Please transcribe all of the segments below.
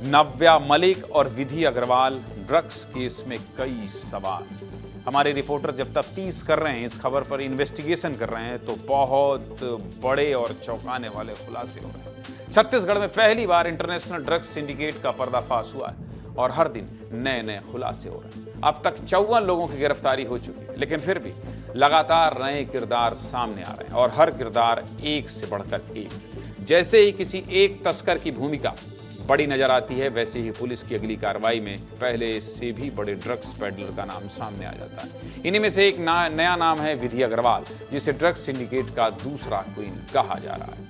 नव्या मलिक और विधि Agarwal drugs case में कई सवाल। हमारे रिपोर्टर जब तफ्तीश कर रहे हैं, इस खबर पर इन्वेस्टिगेशन कर रहे हैं, तो बहुत बड़े और चौंकाने वाले खुलासे हो रहे हैं। छत्तीसगढ़ में पहली बार इंटरनेशनल ड्रग्स सिंडिकेट का पर्दाफाश हुआ है और हर दिन नए नए खुलासे हो रहे हैं। अब तक 54 लोगों की गिरफ्तारी हो चुकी है, लेकिन फिर भी लगातार नए किरदार सामने आ रहे हैं और हर किरदार एक से बढ़कर एक। जैसे ही किसी एक तस्कर की भूमिका बड़ी नजर आती है, वैसे ही पुलिस की अगली कार्रवाई में पहले से भी बड़े ड्रग्स पेडलर का नाम सामने आ जाता है। इन्हीं में से एक नया नाम है विधि अग्रवाल, जिसे ड्रग्स सिंडिकेट का दूसरा क्वीन कहा जा रहा है।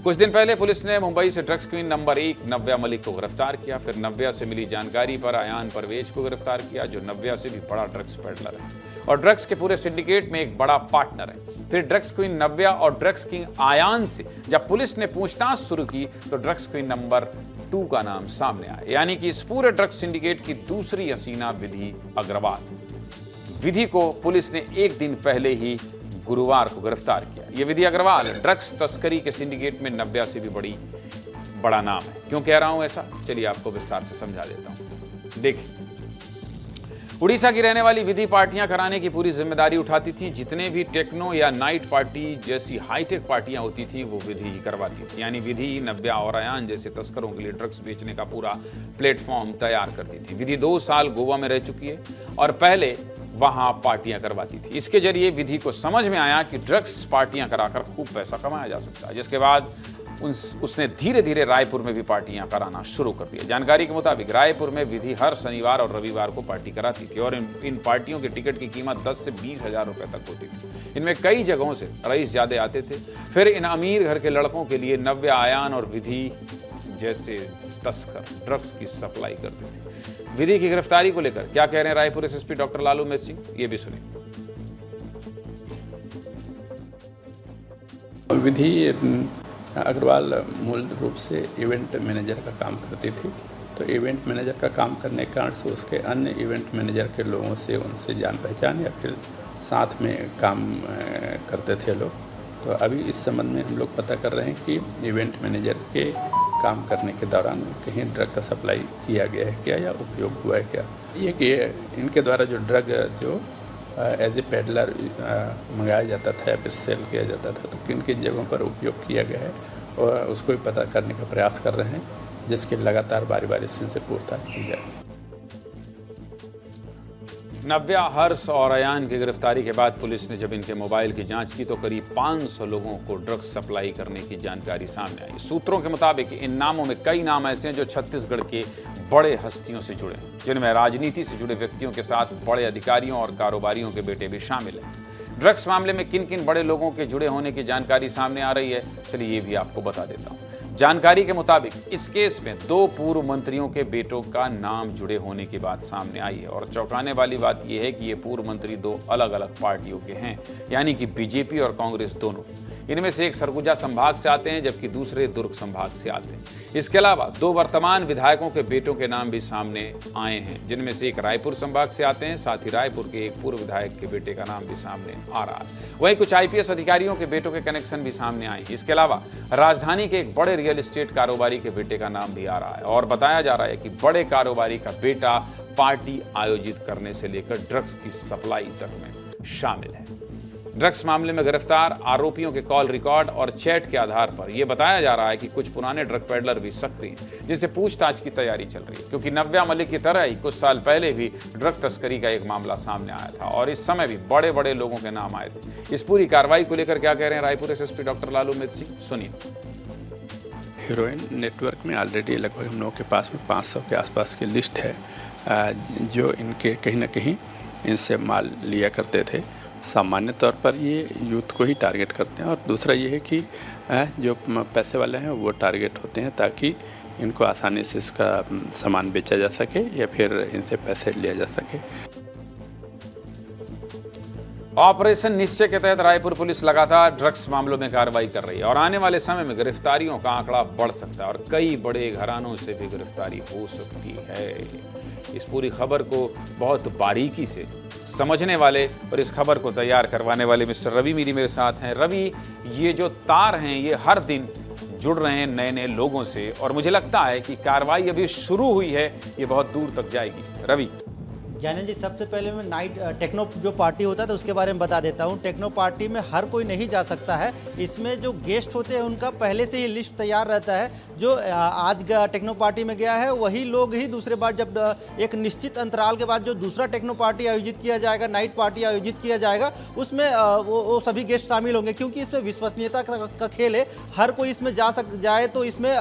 कुछ दिन पहले पुलिस ने मुंबई से ड्रग्स क्वीन नंबर 1 नव्या मलिक को गिरफ्तार किया। फिर नव्या से मिली जानकारी पर अयान परवेज को गिरफ्तार किया, जो नव्या से भी बड़ा ड्रग्स पेडलर है और ड्रग्स के पूरे सिंडिकेट में एक बड़ा पार्टनर है। फिर ड्रग्स क्वीन नव्या और ड्रग्स किंग आयान से जब पुलिस ने पूछताछ शुरू की, तो ड्रग्स क्वीन नंबर 2 का नाम सामने आया, यानी कि इस पूरे ड्रग्स सिंडिकेट की दूसरी हसीना विधि अग्रवाल। विधि को पुलिस ने एक दिन पहले ही गुरुवार को गिरफ्तार किया। ये विधि अग्रवाल ड्रग्स तस्करी के सिंडिकेट में नव्या से भी बड़ा नाम है। क्यों कह रहा हूं ऐसा, चलिए आपको विस्तार से समझा देता हूं। देखिए, उड़ीसा की रहने वाली विधि पार्टियां कराने की पूरी जिम्मेदारी उठाती थी। जितने भी टेक्नो या नाइट पार्टी जैसी हाईटेक पार्टियां होती थी, वो विधि ही करवाती थी। यानी विधि नव्या और अयान जैसे तस्करों के लिए ड्रग्स बेचने का पूरा प्लेटफॉर्म तैयार करती थी। विधि 2 साल गोवा में रह चुकी है और पहले वहां पार्टियां करवाती थी। इसके जरिए विधि को समझ में आया कि ड्रग्स पार्टियां कराकर खूब पैसा कमाया जा सकता है, जिसके बाद उसने धीरे धीरे रायपुर में भी पार्टियां कराना शुरू कर दिया। जानकारी के मुताबिक रायपुर में विधि हर शनिवार और रविवार को पार्टी कराती थी और इन पार्टियों के टिकट की कीमत 10 से 20 हजार रुपए तक होती थी। इनमें कई जगहों से रईस ज्यादा आते थे। फिर इन अमीर घर के लड़कों के लिए नव्या, आयान और विधि जैसे तस्कर ड्रग्स की सप्लाई करते थे। विधि की गिरफ्तारी को लेकर क्या कह रहे हैं रायपुर एसएसपी डॉक्टर लालू मेस सिंह, ये भी सुनिए। विधि अग्रवाल मूल रूप से इवेंट मैनेजर का काम करती थी। तो इवेंट मैनेजर का काम करने के कारण से उसके अन्य इवेंट मैनेजर के लोगों से उनसे जान पहचान या फिर साथ में काम करते थे लोग। तो अभी इस संबंध में हम लोग पता कर रहे हैं कि इवेंट मैनेजर के काम करने के दौरान कहीं ड्रग का सप्लाई किया गया है क्या या उपयोग हुआ है क्या। ये कि इनके द्वारा जो ड्रग जो एज ए पेडलर मंगाया जाता था या फिर सेल किया जाता था, तो किन किन जगहों पर उपयोग किया गया है और उसको भी पता करने का प्रयास कर रहे हैं, जिसके लगातार बारी बारी से पूछताछ की जाए। नव्या, हर्ष और अयान की गिरफ्तारी के बाद पुलिस ने जब इनके मोबाइल की जांच की, तो करीब 500 लोगों को ड्रग्स सप्लाई करने की जानकारी सामने आई। सूत्रों के मुताबिक इन नामों में कई नाम ऐसे हैं जो छत्तीसगढ़ के बड़े हस्तियों से जुड़े हैं, जिनमें राजनीति से जुड़े व्यक्तियों के साथ बड़े अधिकारियों और कारोबारियों के बेटे भी शामिल हैं। ड्रग्स मामले में किन किन बड़े लोगों के जुड़े होने की जानकारी सामने आ रही है, चलिए ये भी आपको बता देता हूँ। जानकारी के मुताबिक इस केस में 2 पूर्व मंत्रियों के बेटों का नाम जुड़े होने की बात सामने आई है और चौंकाने वाली बात यह है कि ये पूर्व मंत्री 2 अलग अलग पार्टियों के हैं, यानी कि बीजेपी और कांग्रेस दोनों। इनमें से एक सरगुजा संभाग से आते हैं जबकि दूसरे दुर्ग संभाग से आते हैं। इसके अलावा 2 वर्तमान विधायकों के बेटों के नाम भी सामने आए हैं, जिनमें से एक रायपुर संभाग से आते हैं, साथ ही रायपुर के एक पूर्व विधायक के बेटे का नाम भी सामने आ रहा है। वहीं कुछ आईपीएस अधिकारियों के बेटों के कनेक्शन भी सामने आए। इसके अलावा राजधानी के एक बड़े रियल एस्टेट कारोबारी के बेटे का नाम भी आ रहा है और बताया जा रहा है कि बड़े कारोबारी का बेटा पार्टी आयोजित करने से लेकर ड्रग्स की सप्लाई तक में शामिल है। ड्रग्स मामले में गिरफ्तार आरोपियों के कॉल रिकॉर्ड और चैट के आधार पर यह बताया जा रहा है कि कुछ पुराने ड्रग पेडलर भी सक्रिय हैं, जिनसे पूछताछ की तैयारी चल रही है। क्योंकि नव्या मलिक की तरह ही कुछ साल पहले भी ड्रग तस्करी का एक मामला सामने आया था और इस समय भी बड़े बड़े लोगों के नाम आए थे। इस पूरी कार्रवाई को लेकर क्या कह रहे हैं रायपुर एसएसपी डॉक्टर लालू मेस सिंह, सुनिए। हीरोइन नेटवर्क में ऑलरेडी लगभग हम लोगों के पास में 500 के आसपास की लिस्ट है, जो इनके कहीं ना कहीं इनसे माल लिया करते थे। सामान्य तौर पर ये यूथ को ही टारगेट करते हैं और दूसरा ये है कि जो पैसे वाले हैं वो टारगेट होते हैं ताकि इनको आसानी से इसका सामान बेचा जा सके या फिर इनसे पैसे लिया जा सके। ऑपरेशन निश्चय के तहत रायपुर पुलिस लगातार ड्रग्स मामलों में कार्रवाई कर रही है और आने वाले समय में गिरफ्तारियों का आंकड़ा बढ़ सकता है और कई बड़े घरानों से भी गिरफ्तारी हो सकती है। इस पूरी खबर को बहुत बारीकी से समझने वाले और इस खबर को तैयार करवाने वाले मिस्टर रवि मीरी मेरे साथ हैं। रवि, ये जो तार हैं ये हर दिन जुड़ रहे हैं नए नए लोगों से और मुझे लगता है कि कार्रवाई अभी शुरू हुई है, ये बहुत दूर तक जाएगी। रवि। ज्ञानंद जी, सबसे पहले मैं नाइट टेक्नो जो पार्टी होता था उसके बारे में बता देता हूँ। टेक्नो पार्टी में हर कोई नहीं जा सकता है। इसमें जो गेस्ट होते हैं उनका पहले से ही लिस्ट तैयार रहता है। जो आज टेक्नो पार्टी में गया है वही लोग ही दूसरे बार जब एक निश्चित अंतराल के बाद जो दूसरा टेक्नो पार्टी आयोजित किया जाएगा, नाइट पार्टी आयोजित किया जाएगा, उसमें वो सभी गेस्ट शामिल होंगे, क्योंकि इसमें विश्वसनीयता का खेल है। हर कोई इसमें जाए तो इसमें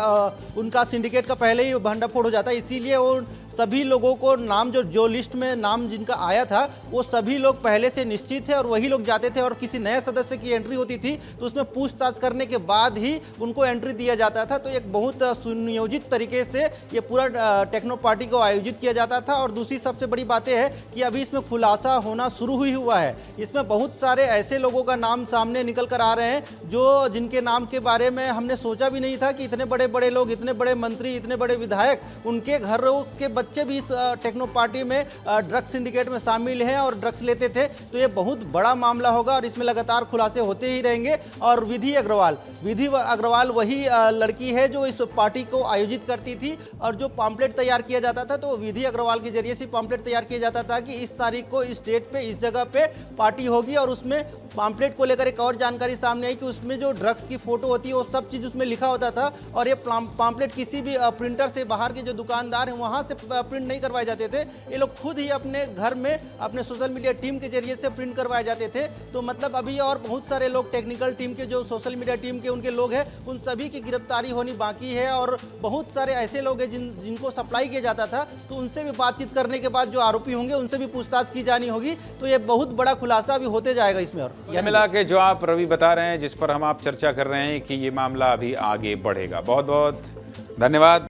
उनका सिंडिकेट का पहले ही भंडाफोड़ हो जाता है। इसीलिए वो सभी लोगों को नाम जो लिस्ट में नाम जिनका आया था वो सभी लोग पहले से निश्चित थे और वही लोग जाते थे। और किसी नए सदस्य की एंट्री होती थी तो उसमें पूछताछ करने के बाद ही उनको एंट्री दिया जाता था। तो एक बहुत सुनियोजित तरीके से ये पूरा टेक्नो पार्टी को आयोजित किया जाता था। और दूसरी सबसे बड़ी बात है कि अभी इसमें खुलासा होना शुरू ही हुआ है। इसमें बहुत सारे ऐसे लोगों का नाम सामने निकल कर आ रहे हैं जो जिनके नाम के बारे में हमने सोचा भी नहीं था कि इतने बड़े बड़े लोग, इतने बड़े मंत्री, इतने बड़े विधायक, उनके घरों के बच्चे भी इस टेक्नो पार्टी में ड्रग्स सिंडिकेट में शामिल हैं और ड्रग्स लेते थे। तो ये बहुत बड़ा मामला होगा और इसमें लगातार खुलासे होते ही रहेंगे। और विधि अग्रवाल वही लड़की है जो इस पार्टी को आयोजित करती थी और जो पॉम्पलेट तैयार किया जाता था तो विधि अग्रवाल के जरिए से पॉम्पलेट तैयार किया जाता था कि इस तारीख को इस डेट पे इस जगह पे पार्टी होगी। और उसमें पॉम्पलेट को लेकर एक और जानकारी सामने आई कि उसमें जो ड्रग्स की फोटो होती है वो सब चीज़ उसमें लिखा होता था। और ये पॉम्पलेट किसी भी प्रिंटर से, बाहर के जो दुकानदार हैं वहाँ से प्रिंट नहीं करवाए जाते थे, ये लोग खुद ही अपने घर में अपने सोशल मीडिया टीम के जरिए से प्रिंट करवाए जाते थे। तो मतलब अभी और बहुत सारे लोग टेक्निकल टीम के जो सोशल मीडिया टीम के उनके लोग हैं उन सभी की गिरफ्तारी होनी बाकी है। और बहुत सारे ऐसे लोग हैं जिनको सप्लाई किया जाता था तो उनसे भी बातचीत करने के बाद जो आरोपी होंगे उनसे भी पूछताछ की जानी होगी। तो ये बहुत बड़ा खुलासा भी होते जाएगा इसमें। और मिला के जो आप रवि बता रहे हैं, जिस पर हम आप चर्चा कर रहे हैं कि ये मामला अभी आगे बढ़ेगा। बहुत बहुत धन्यवाद।